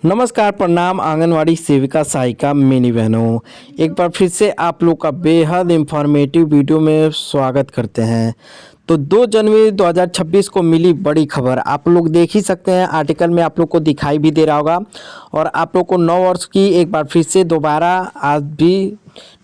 नमस्कार, प्रणाम आंगनवाड़ी सेविका सहायिका मिनी बहनों। एक बार फिर से आप लोग का बेहद इंफॉर्मेटिव वीडियो में स्वागत करते हैं। तो 2 जनवरी 2026 को मिली बड़ी खबर आप लोग देख ही सकते हैं, आर्टिकल में आप लोग को दिखाई भी दे रहा होगा। और आप लोग को नव वर्ष की एक बार फिर से दोबारा आज भी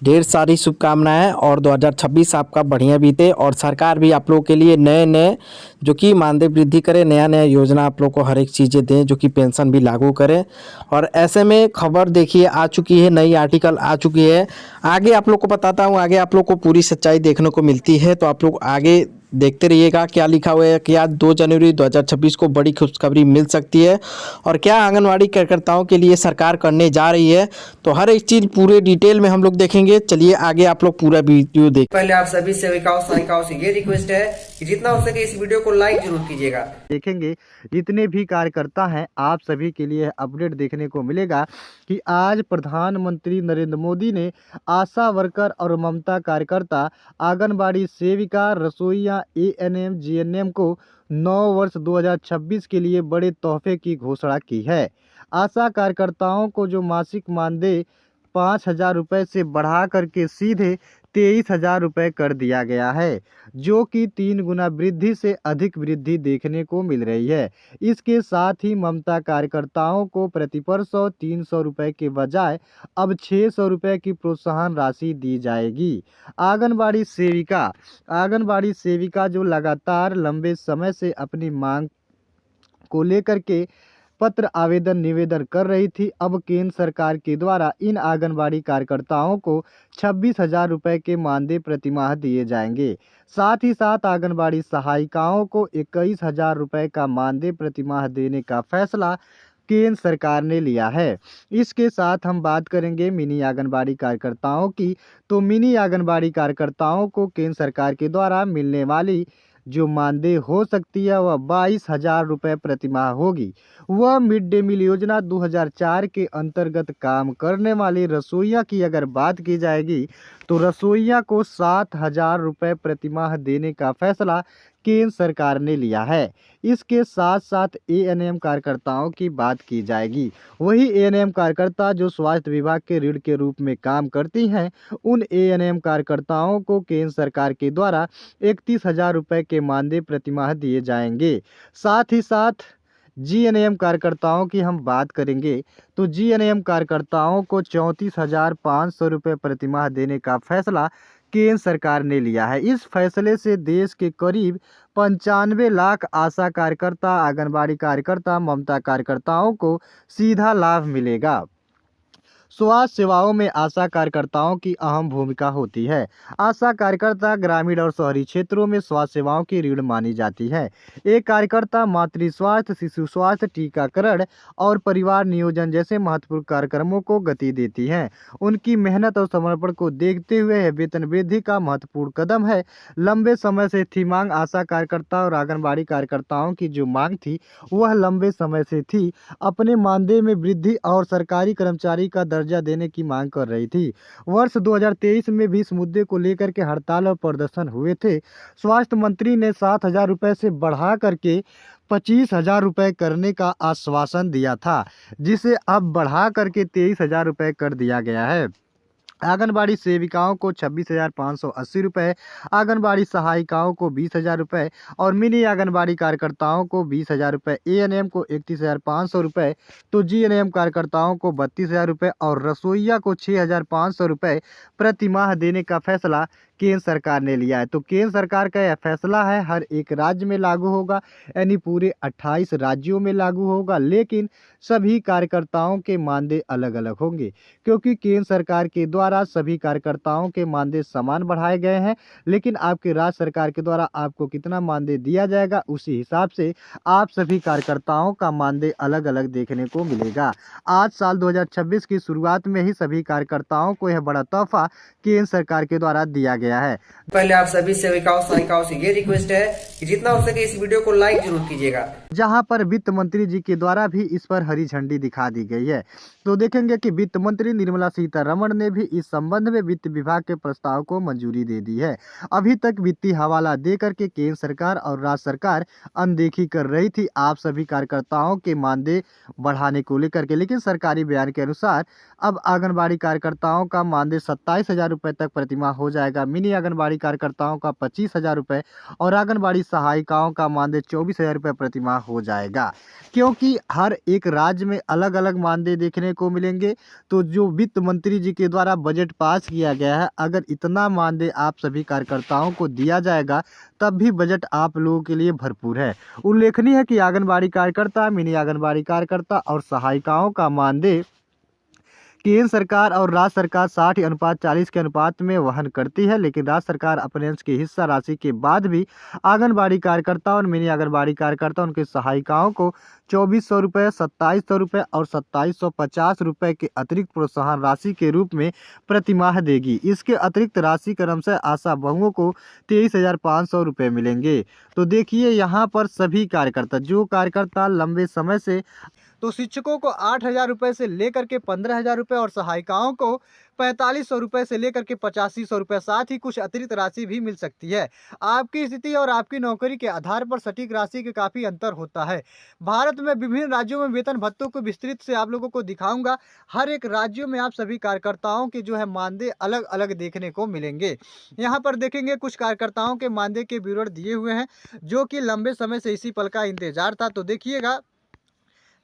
ढेर सारी शुभकामनाएं और 2026 आपका बढ़िया बीते। और सरकार भी आप लोगों के लिए नए नए जो कि मानदेय वृद्धि करे, नया नया योजना आप लोग को हर एक चीज़ें दें, जो कि पेंशन भी लागू करें। और ऐसे में खबर देखिए आ चुकी है, नई आर्टिकल आ चुकी है। आगे आप लोग को बताता हूँ, आगे आप लोग को पूरी सच्चाई देखने को मिलती है, तो आप लोग आगे देखते रहिएगा क्या लिखा हुआ है कि आज 2 जनवरी 2026 को बड़ी खुशखबरी मिल सकती है और क्या आंगनवाड़ी कार्यकर्ताओं के लिए सरकार करने जा रही है। तो हर एक चीज़ पूरे डिटेल में हम लोग देखेंगे। चलिए आगे आप लोग पूरा वीडियो देख। पहले आप सभी सेविकाओं सहायिकाओं से ये रिक्वेस्ट है कि जितना हो सके इस वीडियो को लाइक जरूर कीजिएगा। देखेंगे जितने भी कार्यकर्ता हैं, आप सभी के लिए अपडेट देखने को मिलेगा कि आज प्रधानमंत्री नरेंद्र मोदी ने आशा वर्कर और ममता कार्यकर्ता, आंगनबाड़ी सेविका, रसोइया, एएनएम, जीएनएम को नव वर्ष 2026 के लिए बड़े तोहफे की घोषणा की है। आशा कार्यकर्ताओं को जो मासिक मानदेय 5,000 रुपये से बढ़ा करके सीधे 23,000 रुपये कर दिया गया है, जो कि 3 गुना वृद्धि से अधिक वृद्धि देखने को मिल रही है। इसके साथ ही ममता कार्यकर्ताओं को प्रति परसों 300 रुपये के बजाय अब 600 रुपये की प्रोत्साहन राशि दी जाएगी। आंगनबाड़ी सेविका जो लगातार लंबे समय से अपनी मांग को लेकर के पत्र आवेदन निवेदन कर रही थी, अब केंद्र सरकार के द्वारा इन आंगनबाड़ी कार्यकर्ताओं को 26,000 रुपये के मानदेय प्रतिमाह दिए जाएंगे। साथ ही साथ आंगनबाड़ी सहायिकाओं को 21,000 रुपये का मानदेय प्रतिमाह देने का फैसला केंद्र सरकार ने लिया है। इसके साथ हम बात करेंगे मिनी आंगनबाड़ी कार्यकर्ताओं की। तो मिनी आंगनबाड़ी कार्यकर्ताओं को केंद्र सरकार के द्वारा मिलने वाली जो मानदेय हो सकती है वह 22,000 रुपये प्रतिमाह होगी। वह मिड डे मील योजना 2004 के अंतर्गत काम करने वाली रसोइया की अगर बात की जाएगी तो रसोइया को 7,000 रुपये प्रतिमाह देने का फैसला केंद्र सरकार ने लिया है। इसके साथ साथ एएनएम कार्यकर्ताओं की बात की जाएगी। वही एएनएम कार्यकर्ता जो स्वास्थ्य विभाग के रीढ़ के रूप में काम करती हैं, उन एएनएम कार्यकर्ताओं को केंद्र सरकार के द्वारा 31,000 रुपये के मानदेय प्रतिमाह दिए जाएंगे। साथ ही साथ जीएनएम कार्यकर्ताओं की हम बात करेंगे तो जीएनएम कार्यकर्ताओं को 34,500 रुपये प्रतिमाह देने का फैसला केंद्र सरकार ने लिया है। इस फैसले से देश के करीब 95 लाख आशा कार्यकर्ता, आंगनबाड़ी कार्यकर्ता, ममता कार्यकर्ताओं को सीधा लाभ मिलेगा। स्वास्थ्य सेवाओं में आशा कार्यकर्ताओं की अहम भूमिका होती है। आशा कार्यकर्ता ग्रामीण और शहरी क्षेत्रों में स्वास्थ्य सेवाओं की रीढ़ मानी जाती है। एक कार्यकर्ता मातृ स्वास्थ्य, शिशु स्वास्थ्य, टीकाकरण और परिवार नियोजन जैसे महत्वपूर्ण कार्यक्रमों को गति देती हैं। उनकी मेहनत और समर्पण को देखते हुए यह वेतन वृद्धि का महत्वपूर्ण कदम है। लंबे समय से थी मांग, आशा कार्यकर्ता और आंगनबाड़ी कार्यकर्ताओं की जो मांग थी वह लंबे समय से थी, अपने मानदेय में वृद्धि और सरकारी कर्मचारी का दर्जा देने की मांग कर रही थी। वर्ष 2023 में भी इस मुद्दे को लेकर के हड़ताल और प्रदर्शन हुए थे। स्वास्थ्य मंत्री ने 7,000 रुपये से बढ़ा करके 25,000 रुपये करने का आश्वासन दिया था, जिसे अब बढ़ा करके 23,000 रुपये कर दिया गया है। आंगनबाड़ी सेविकाओं को 26,580 रुपये, आंगनबाड़ी सहायिकाओं को 20,000 रुपये और मिनी आंगनबाड़ी कार्यकर्ताओं को 20,000 रुपये, एएनएम को 31,500 रुपये, तो जीएनएम कार्यकर्ताओं को 32,000 रुपये और रसोइया को 6,500 रुपये प्रतिमाह देने का फैसला केंद्र सरकार ने लिया है। तो केंद्र सरकार का यह फैसला है, हर एक राज्य में लागू होगा, यानी पूरे 28 राज्यों में लागू होगा, लेकिन सभी कार्यकर्ताओं के मानदेय अलग अलग होंगे, क्योंकि केंद्र सरकार के द्वारा सभी कार्यकर्ताओं के मानदेय समान बढ़ाए गए हैं, लेकिन आपके राज्य सरकार के द्वारा आपको कितना मानदेय दिया जाएगा उसी हिसाब से आप सभी कार्यकर्ताओं का मानदेय अलग अलग देखने को मिलेगा। आज साल 2026 की शुरुआत में ही सभी कार्यकर्ताओं को यह बड़ा तोहफा केंद्र सरकार के द्वारा दिया गया गया है। पहले आप सभी सेविकाओं सहायिकाओं से ये रिक्वेस्ट है कि जितना हो सके इस वीडियो को लाइक जरूर कीजिएगा, जहां पर वित्त मंत्री जी के द्वारा भी इस पर हरी झंडी दिखा दी गई है। तो देखेंगे कि वित्त मंत्री निर्मला सीतारमण ने भी इस संबंध में वित्त विभाग के प्रस्ताव को मंजूरी दे दी है। अभी तक वित्तीय हवाला दे करके केंद्र सरकार और राज्य सरकार अनदेखी कर रही थी आप सभी कार्यकर्ताओं के मानदेय बढ़ाने को लेकर के, लेकिन सरकारी बयान के अनुसार अब आंगनबाड़ी कार्यकर्ताओं का मानदेय 27,000 रुपये तक प्रतिमाह हो जाएगा। मिनी आंगनबाड़ी कार्यकर्ताओं का 25,000 रुपये और आंगनबाड़ी सहायिकाओं का मानदेय 24,000 रुपये प्रतिमाह हो जाएगा। क्योंकि हर एक राज्य में अलग अलग मानदेय देखने को मिलेंगे, तो जो वित्त मंत्री जी के द्वारा बजट पास किया गया है, अगर इतना मानदेय आप सभी कार्यकर्ताओं को दिया जाएगा तब भी बजट आप लोगों के लिए भरपूर है। उल्लेखनीय है कि आंगनबाड़ी कार्यकर्ता, मिनी आंगनबाड़ी कार्यकर्ता और सहायिकाओं का मानदेय केंद्र सरकार और राज्य सरकार 60:40 के अनुपात में वहन करती है, लेकिन राज्य सरकार अपने अंश की हिस्सा राशि के बाद भी आंगनबाड़ी कार्यकर्ता और मिनी आंगनबाड़ी कार्यकर्ता उनके सहायिकाओं को 2,400 रुपये, 2,700 रुपये और 2,750 रुपये के अतिरिक्त प्रोत्साहन राशि के रूप में प्रतिमाह देगी। इसके अतिरिक्त राशि क्रमशः आशा बहुओं को 23,500 रुपये मिलेंगे। तो देखिए यहाँ पर सभी कार्यकर्ता, जो कार्यकर्ता लंबे समय से, तो शिक्षकों को 8,000 रुपये से लेकर के 15,000 रुपये और सहायिकाओं को 4,500 रुपये से लेकर के 8,500 रुपये, साथ ही कुछ अतिरिक्त राशि भी मिल सकती है। आपकी स्थिति और आपकी नौकरी के आधार पर सटीक राशि के काफ़ी अंतर होता है। भारत में विभिन्न राज्यों में वेतन भत्तों को विस्तृत से आप लोगों को दिखाऊंगा। हर एक राज्यों में आप सभी कार्यकर्ताओं के जो है मानदेय अलग अलग देखने को मिलेंगे। यहाँ पर देखेंगे कुछ कार्यकर्ताओं के मानदेय के विवरण दिए हुए हैं, जो कि लंबे समय से इसी पल का इंतजार था। तो देखिएगा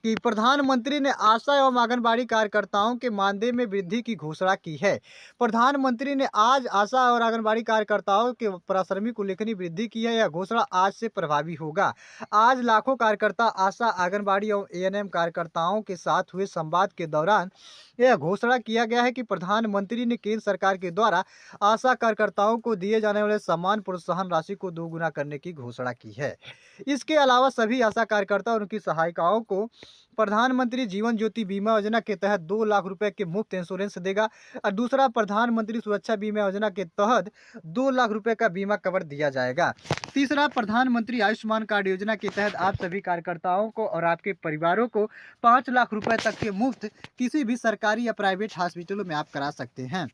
कि प्रधानमंत्री ने आशा एवं आंगनबाड़ी कार्यकर्ताओं के मानदेय में वृद्धि की घोषणा की है। प्रधानमंत्री ने आज आशा और आंगनबाड़ी कार्यकर्ताओं के पारिश्रमिक उल्लेखनीय वृद्धि की है। यह घोषणा आज से प्रभावी होगा। आज लाखों कार्यकर्ता, आशा, आंगनबाड़ी एवं एएनएम कार्यकर्ताओं के साथ हुए संवाद के दौरान यह घोषणा किया गया है कि प्रधानमंत्री ने केंद्र सरकार के द्वारा आशा कार्यकर्ताओं को दिए जाने वाले समान प्रोत्साहन राशि को 2 गुना करने की घोषणा की है। इसके अलावा सभी आशा कार्यकर्ता और उनकी सहायिकाओं को प्रधानमंत्री जीवन ज्योति बीमा योजना के तहत 2 लाख रुपए के मुफ्त इंश्योरेंस देगा और दूसरा प्रधानमंत्री सुरक्षा बीमा योजना के तहत 2 लाख रुपए का बीमा कवर दिया जाएगा। तीसरा, प्रधानमंत्री आयुष्मान कार्ड योजना के तहत आप सभी कार्यकर्ताओं को और आपके परिवारों को 5 लाख रुपए तक के मुफ्त किसी भी सरकारी या प्राइवेट हॉस्पिटलों में आप करा सकते हैं।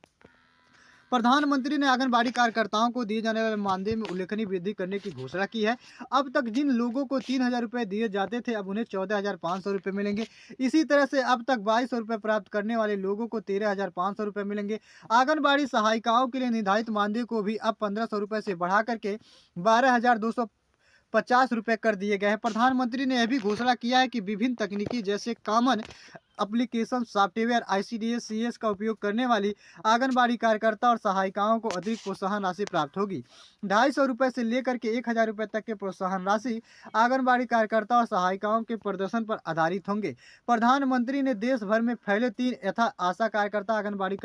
प्रधानमंत्री ने आंगनबाड़ी कार्यकर्ताओं को दिए जाने वाले मानदेय में उल्लेखनीय वृद्धि करने की घोषणा की है। अब तक जिन लोगों को 3,000 रुपये दिए जाते थे, अब उन्हें 14,500 रुपये मिलेंगे। इसी तरह से अब तक 2,200 रुपये प्राप्त करने वाले लोगों को 13,500 रुपये मिलेंगे। आंगनबाड़ी सहायिकाओं के लिए निर्धारित मानदेय को भी अब 1,500 रुपये से बढ़ा करके 12,250 रुपये कर दिए गए हैं। प्रधानमंत्री ने यह भी घोषणा किया है कि विभिन्न तकनीकी जैसे common application software ICDS CS का उपयोग करने वाली आंगनबाड़ी कार्यकर्ता और सहायिकाओं को अतिरिक्त प्रोत्साहन राशि प्राप्त होगी। 250 रुपये से लेकर के 1,000 रुपये तक के प्रोत्साहन राशि आंगनबाड़ी कार्यकर्ता और सहायिकाओं के प्रदर्शन पर आधारित होंगे। प्रधानमंत्री ने देश भर में फैले 3 यथा आशा कार्यकर्ता, आंगनबाड़ी